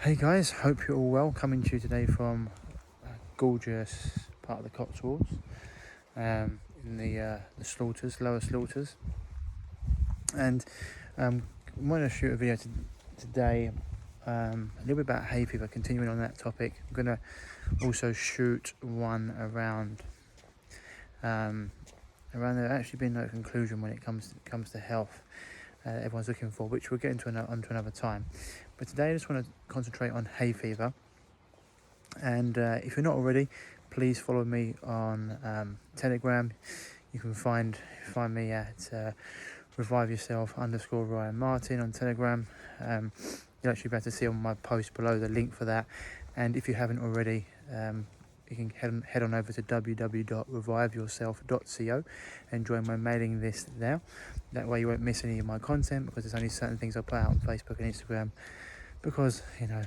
Hey guys, hope you're all well. Coming to you today from a gorgeous part of the Cotswolds, in the slaughters, lower slaughters, and I'm going to shoot a video today, a little bit about hay fever. Continuing on that topic, I'm going to also shoot one around there actually being no conclusion when it comes to health. Everyone's looking for, which we'll get onto another time. But today I just want to concentrate on hay fever. And if you're not already, please follow me on Telegram. You can find me at Revive Yourself _Ryan Martin on Telegram. You'll actually be able to see on my post below the link for that. And if you haven't already, you can head on over to www.reviveyourself.co and join my mailing list there. That way you won't miss any of my content, because there's only certain things I put out on Facebook and Instagram, because I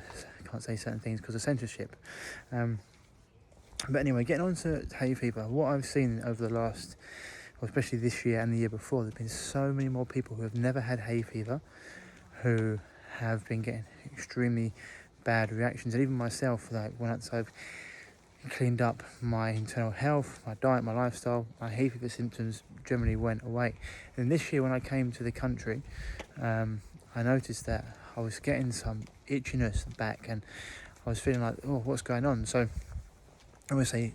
can't say certain things because of censorship. But anyway, getting on to hay fever, what I've seen over the last, especially this year and the year before, there's been so many more people who have never had hay fever who have been getting extremely bad reactions. And even myself, like once I've cleaned up my internal health, my diet, my lifestyle, my hay fever symptoms generally went away. And this year when I came to the country, I noticed that I was getting some itchiness back, and I was feeling like, oh, what's going on? So I would say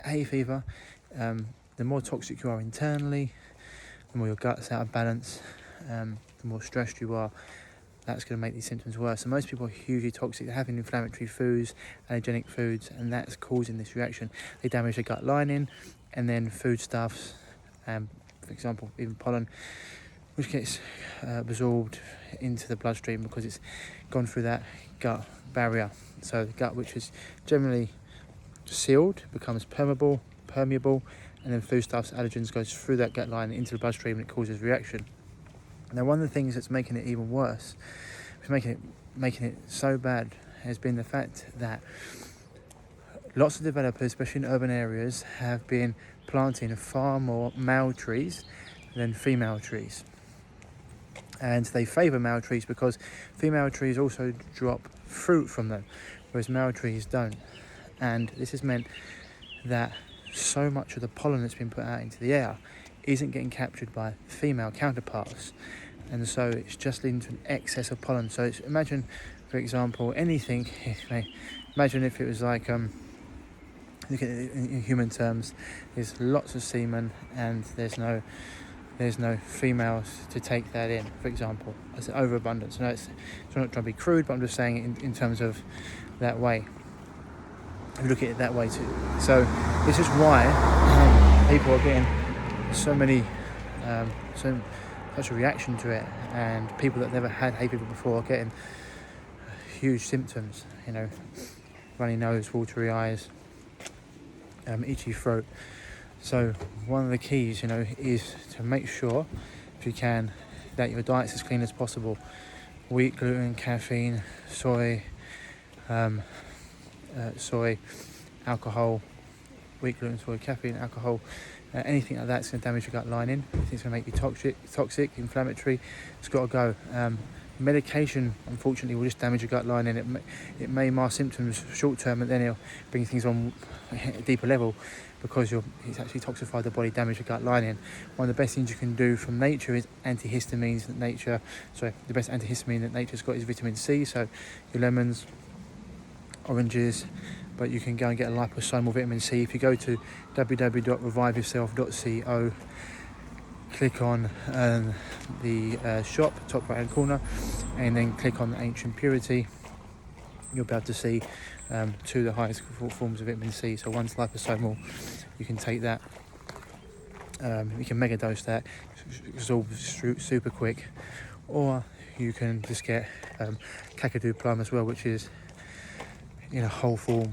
hay fever, the more toxic you are internally, the more your gut's out of balance, the more stressed you are, that's going to make these symptoms worse. So most people are hugely toxic. They're having inflammatory foods, allergenic foods, and that's causing this reaction. They damage the gut lining, and then foodstuffs, for example, even pollen, which gets absorbed into the bloodstream because it's gone through that gut barrier. So the gut, which is generally sealed, becomes permeable, and then foodstuffs, allergens goes through that gut line into the bloodstream, and it causes reaction. Now, one of the things that's making it even worse, making it so bad, has been the fact that lots of developers, especially in urban areas, have been planting far more male trees than female trees. And they favour male trees because female trees also drop fruit from them, whereas male trees don't. And this has meant that so much of the pollen that's been put out into the air isn't getting captured by female counterparts, and so it's just leading to an excess of pollen. So imagine, for example, anything. Imagine if it was like, look at it in human terms, there's lots of semen and there's no females to take that in, for example. It's an overabundance. No, it's not trying to be crude, but I'm just saying it in terms of that way. Look at it that way too. So this is why people are getting such a reaction to it, and people that never had hay fever before are getting huge symptoms. Runny nose, watery eyes, itchy throat. So one of the keys, is to make sure, if you can, that your diet's as clean as possible. Wheat, gluten, caffeine, soy, alcohol, wheat, gluten, soy, caffeine, alcohol, anything like that's going to damage your gut lining. Anything's going to make you toxic, inflammatory, it's got to go. Medication, unfortunately, will just damage your gut lining. It may mask symptoms short term, and then it'll bring things on a deeper level, because it's actually toxified the body, damage your gut lining. One of the best things you can do from nature is antihistamines. The best antihistamine that nature's got is vitamin C. So your lemons, oranges, but you can go and get a liposomal vitamin C. If you go to www.reviveyourself.co, click on the shop, top right hand corner, and then click on the ancient purity, you'll be able to see two of the highest forms of vitamin C. So one's liposomal, you can take that, you can mega dose that, absorb super quick, or you can just get kakadu plum as well, which is in a whole form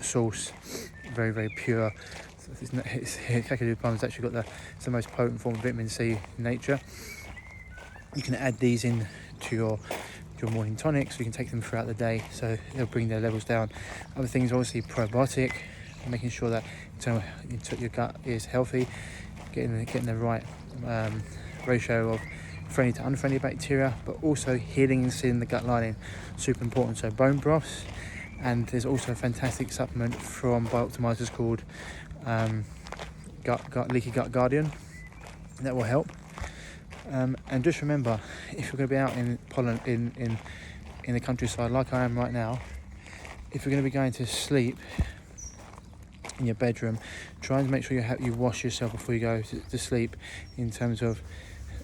source, very, very pure. Kakadu plum has actually got it's the most potent form of vitamin C in nature. You can add these in to your morning tonic, so you can take them throughout the day, so they'll bring their levels down. Other things, obviously probiotic, making sure that your gut is healthy, getting the right ratio of friendly to unfriendly bacteria, but also healing and sealing the gut lining, super important. So bone broths, and there's also a fantastic supplement from Bioptimizers called Leaky Gut Guardian that will help. And just remember, if you're going to be out in pollen in the countryside like I am right now, if you're going to be going to sleep in your bedroom, try and make sure you wash yourself before you go to sleep, in terms of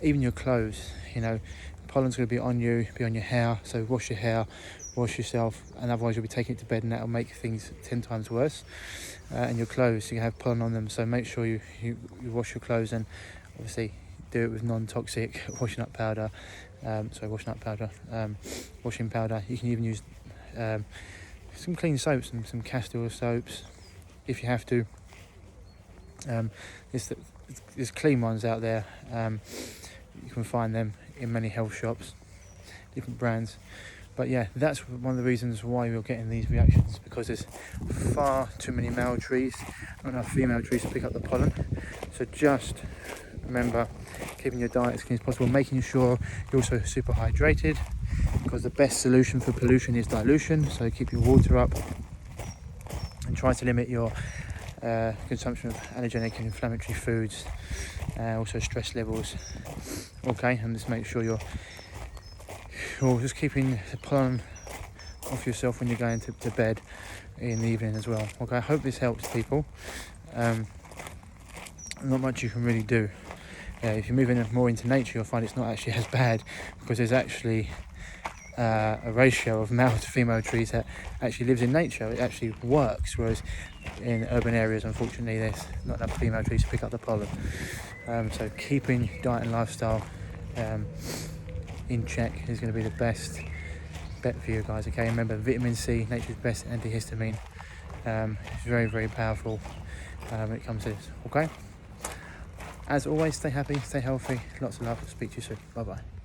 even your clothes. You know, pollen's going to be on you, be on your hair, so wash your hair, wash yourself, and otherwise you'll be taking it to bed and that'll make things 10 times worse. And your clothes, you have pollen on them, so make sure you wash your clothes, and obviously do it with non-toxic washing up powder. Washing powder. You can even use some clean soaps and some castor oil soaps if you have to. There's clean ones out there. You can find them in many health shops, different brands. But yeah, that's one of the reasons why we're getting these reactions, because there's far too many male trees, not enough female trees to pick up the pollen. So just remember, keeping your diet as clean as possible, making sure you're also super hydrated, because the best solution for pollution is dilution. So keep your water up and try to limit your consumption of allergenic and inflammatory foods, also stress levels. Okay, and just make sure you're just keeping the pollen off yourself when you're going to bed in the evening as well. Okay, I hope this helps people. Not much you can really do. If you're moving more into nature, you'll find it's not actually as bad, because there's actually a ratio of male to female trees that actually lives in nature. It actually works, whereas in urban areas, unfortunately, there's not enough female trees to pick up the pollen. So keeping diet and lifestyle in check is going to be the best bet for you guys. Okay, remember, vitamin C, nature's best antihistamine. It's very, very powerful when it comes to this. Okay, as always, stay happy, stay healthy, lots of love. Speak to you soon. Bye bye.